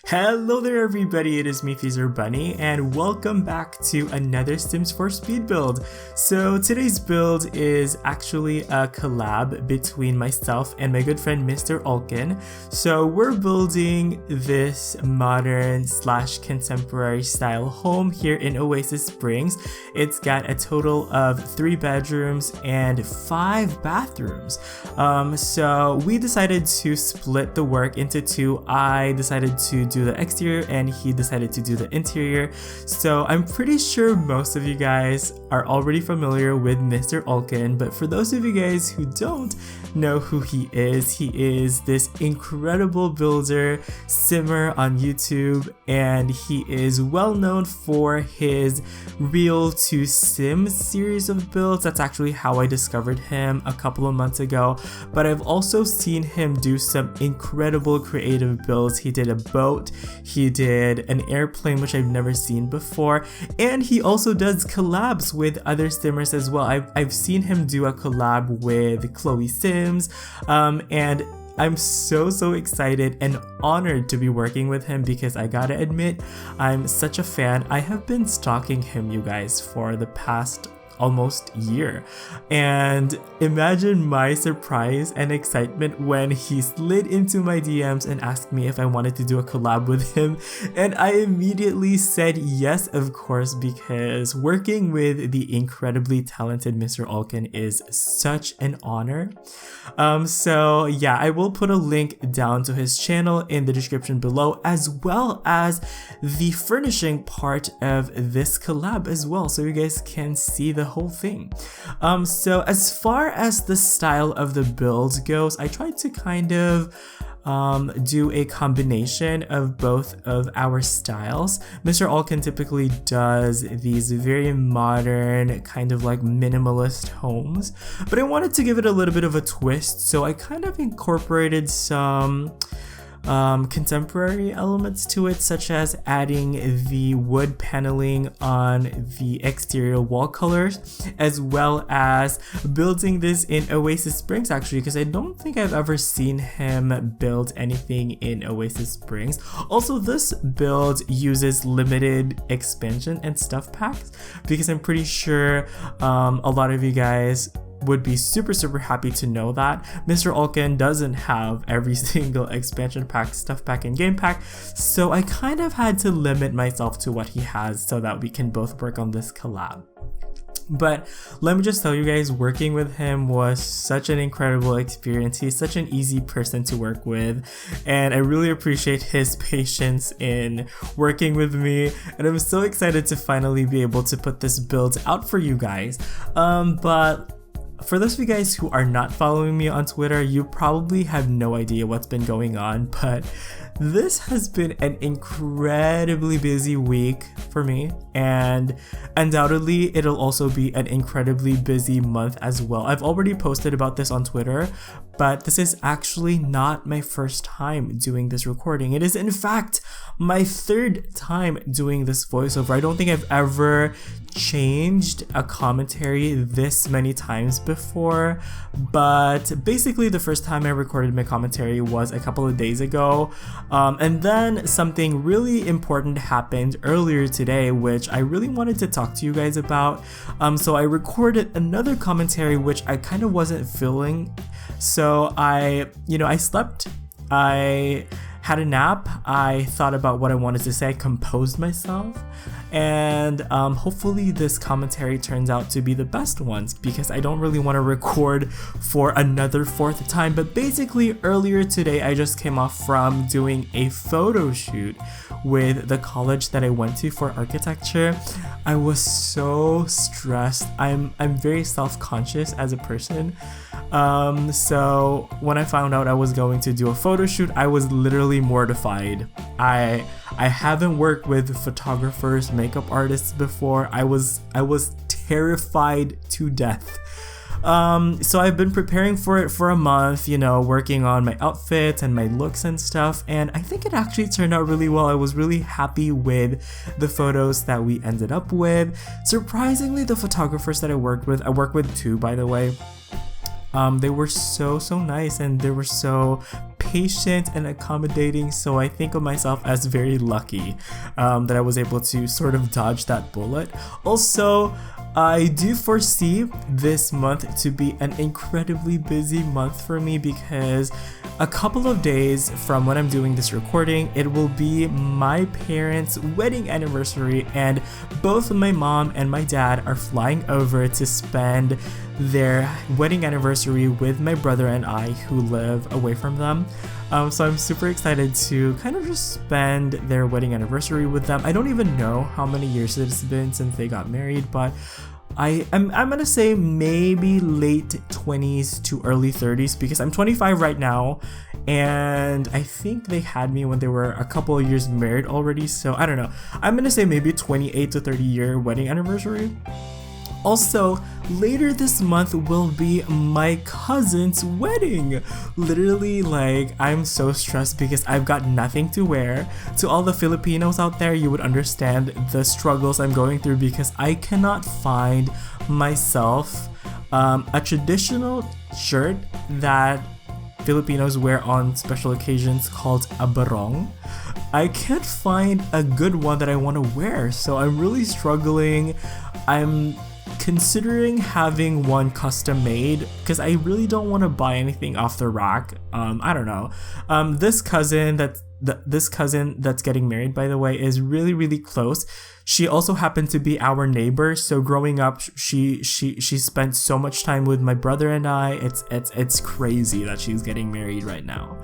Hello there everybody, it is me XFreezerBunny and welcome back to another Sims 4 speed build. So today's build is actually a collab between myself and my good friend Mr. Olkan. So we're building this modern / contemporary style home here in Oasis Springs. It's got a total of 3 bedrooms and 5 bathrooms. So we decided to split the work into 2. I decided to do the exterior and he decided to do the interior. So I'm pretty sure most of you guys are already familiar with Mr. Olkan, but for those of you guys who don't know who he is this incredible builder, simmer on YouTube, and he is well known for his Real to Sim series of builds. That's actually how I discovered him a couple of months ago, but I've also seen him do some incredible creative builds. He did a boat, he did an airplane, which I've never seen before, and he also does collabs with other simmers as well. I've seen him do a collab with Chloe Sims, and I'm so excited and honored to be working with him because I gotta admit, I'm such a fan. I have been stalking him, you guys, for the past almost year, and imagine my surprise and excitement when he slid into my DMs and asked me if I wanted to do a collab with him, and I immediately said yes, of course, because working with the incredibly talented Mr. Olkan is such an honor. So yeah, I will put a link down to his channel in the description below, as well as the furnishing part of this collab as well, so you guys can see the whole thing. So as far as the style of the build goes, I tried to kind of do a combination of both of our styles. Mr. Olkan typically does these very modern, kind of like minimalist homes, but I wanted to give it a little bit of a twist, so I kind of incorporated some contemporary elements to it, such as adding the wood paneling on the exterior wall colors, as well as building this in Oasis Springs, actually, because I don't think I've ever seen him build anything in Oasis Springs. Also, this build uses limited expansion and stuff packs because I'm pretty sure a lot of you guys would be super happy to know that Mr. Olkan doesn't have every single expansion pack, stuff pack, and game pack, so I kind of had to limit myself to what he has so that we can both work on this collab. But let me just tell you guys, working with him was such an incredible experience. He's such an easy person to work with, and I really appreciate his patience in working with me, and I'm so excited to finally be able to put this build out for you guys. But for those of you guys who are not following me on Twitter, you probably have no idea what's been going on, but this has been an incredibly busy week for me, and undoubtedly it'll also be an incredibly busy month as well. I've already posted about this on Twitter, but this is actually not my first time doing this recording. It is in fact my 3rd time doing this voiceover. I don't think I've ever changed a commentary this many times before, but basically the first time I recorded my commentary was a couple of days ago, and then something really important happened earlier today, which I really wanted to talk to you guys about. So I recorded another commentary which I kind of wasn't feeling, so I slept, I had a nap, I thought about what I wanted to say, I composed myself, and hopefully this commentary turns out to be the best ones, because I don't really want to record for another 4th time. But basically earlier today I just came off from doing a photo shoot with the college that I went to for architecture. I was so stressed. I'm very self-conscious as a person. So when I found out I was going to do a photo shoot, I was literally mortified. I haven't worked with photographers, makeup artists before. I was terrified to death. So I've been preparing for it for a month, you know, working on my outfits and my looks and stuff, and I think it actually turned out really well. I was really happy with the photos that we ended up with. Surprisingly, the photographers that I worked with two, by the way, they were so nice, and they were so patient and accommodating, so I think of myself as very lucky that I was able to sort of dodge that bullet. Also, I do foresee this month to be an incredibly busy month for me, because a couple of days from when I'm doing this recording, it will be my parents' wedding anniversary, and both my mom and my dad are flying over to spend their wedding anniversary with my brother and I, who live away from them. So I'm super excited to kind of just spend their wedding anniversary with them. I don't even know how many years it's been since they got married, but I'm gonna say maybe late 20s to early 30s, because I'm 25 right now, and I think they had me when they were a couple of years married already, so I don't know. I'm gonna say maybe 28 to 30 year wedding anniversary. Also, later this month will be my cousin's wedding. Literally, like, I'm so stressed because I've got nothing to wear. To all the Filipinos out there, you would understand the struggles I'm going through, because I cannot find myself a traditional shirt that Filipinos wear on special occasions called a barong. I can't find a good one that I want to wear, so I'm really struggling. I'm considering having one custom made, because I really don't want to buy anything off the rack. I don't know. This cousin that's getting married, by the way, is really close. She also happened to be our neighbor, so growing up, she spent so much time with my brother and I. It's crazy that she's getting married right now.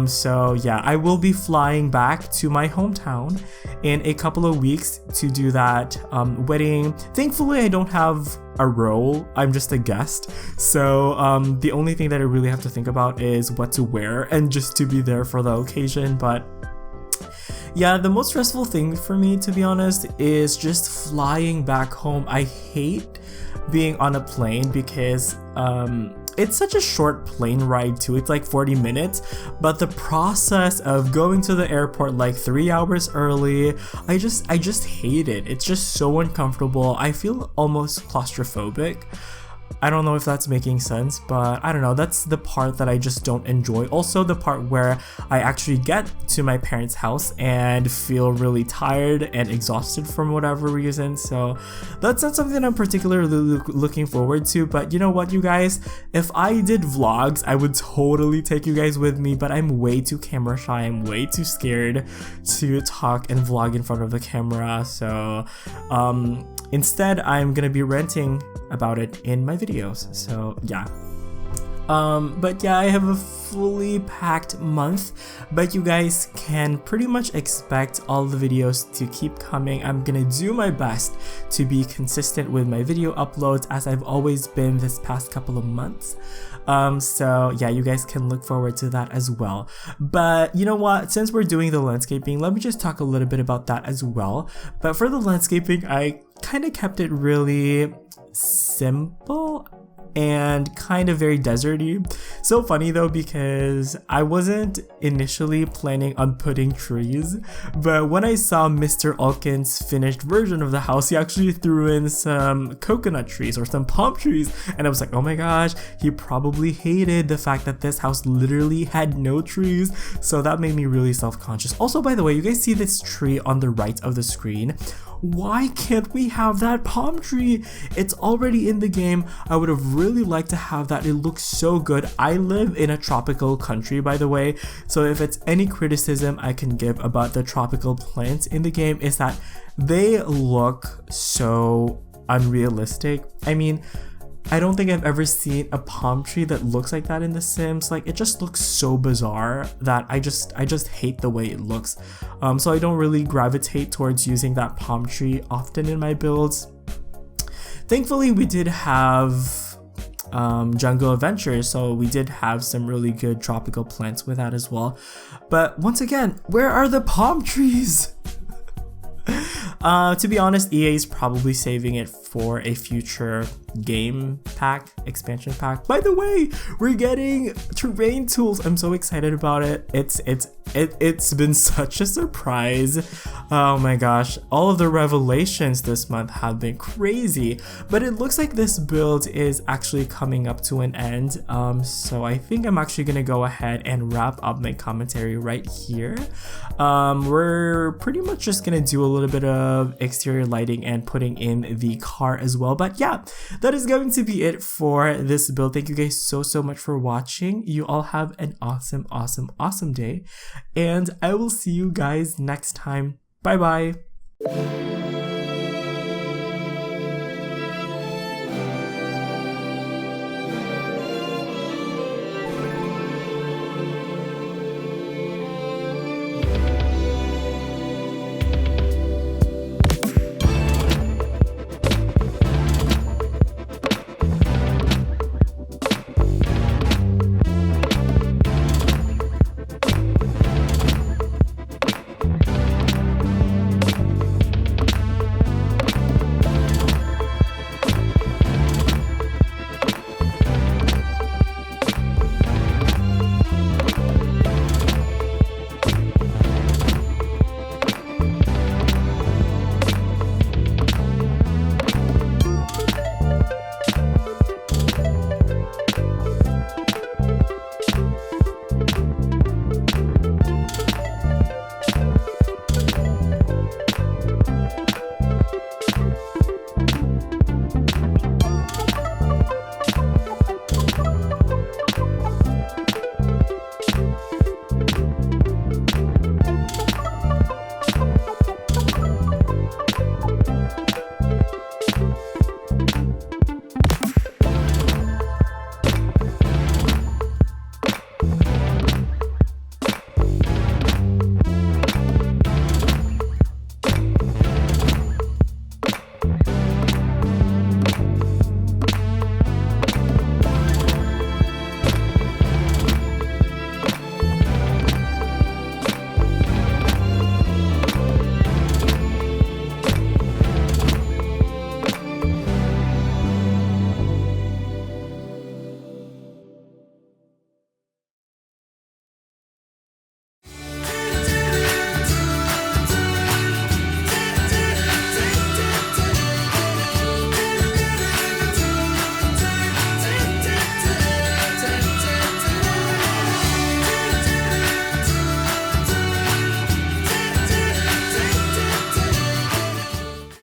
So yeah, I will be flying back to my hometown in a couple of weeks to do that wedding. Thankfully, I don't have a role. I'm just a guest. So the only thing that I really have to think about is what to wear and just to be there for the occasion. But yeah, the most stressful thing for me, to be honest, is just flying back home. I hate being on a plane because it's such a short plane ride too. It's like 40 minutes, but the process of going to the airport like 3 hours early, I just hate it. It's just so uncomfortable. I feel almost claustrophobic. I don't know if that's making sense, but I don't know, that's the part that I just don't enjoy. Also, the part where I actually get to my parents' house and feel really tired and exhausted from whatever reason. So that's not something I'm particularly looking forward to. But you know what, you guys, if I did vlogs, I would totally take you guys with me, but I'm way too camera shy. I'm way too scared to talk and vlog in front of the camera. So instead, I'm gonna be ranting about it in my videos. So yeah. But yeah, I have a fully packed month, but you guys can pretty much expect all the videos to keep coming. I'm gonna do my best to be consistent with my video uploads, as I've always been this past couple of months. So yeah, you guys can look forward to that as well. But you know what, since we're doing the landscaping, let me just talk a little bit about that as well. But for the landscaping, I kind of kept it really simple and kind of very deserty. So funny though, because I wasn't initially planning on putting trees, but when I saw Mr. Olkan's finished version of the house, he actually threw in some coconut trees or some palm trees, and I was like, oh my gosh, he probably hated the fact that this house literally had no trees. So that made me really self-conscious. Also, by the way, you guys see this tree on the right of the screen? Why can't we have that palm tree? It's already in the game. I would have really liked to have that. It looks so good. I live in a tropical country, by the way, so if it's any criticism I can give about the tropical plants in the game, is that they look so unrealistic. I mean, I don't think I've ever seen a palm tree that looks like that in The Sims. Like, it just looks so bizarre that I just hate the way it looks. So I don't really gravitate towards using that palm tree often in my builds. Thankfully, we did have jungle adventures, so we did have some really good tropical plants with that as well. But once again, where are the palm trees? To be honest, EA is probably saving it for a future game pack, expansion pack. By the way, we're getting terrain tools. I'm so excited about it. It's been such a surprise. Oh my gosh, all of the revelations this month have been crazy, but it looks like this build is actually coming up to an end. So I think I'm actually gonna go ahead and wrap up my commentary right here. We're pretty much just gonna do a little bit of exterior lighting and putting in the car as well. But yeah, that is going to be it for this build. Thank you guys so much for watching. You all have an awesome day, and I will see you guys next time. Bye bye.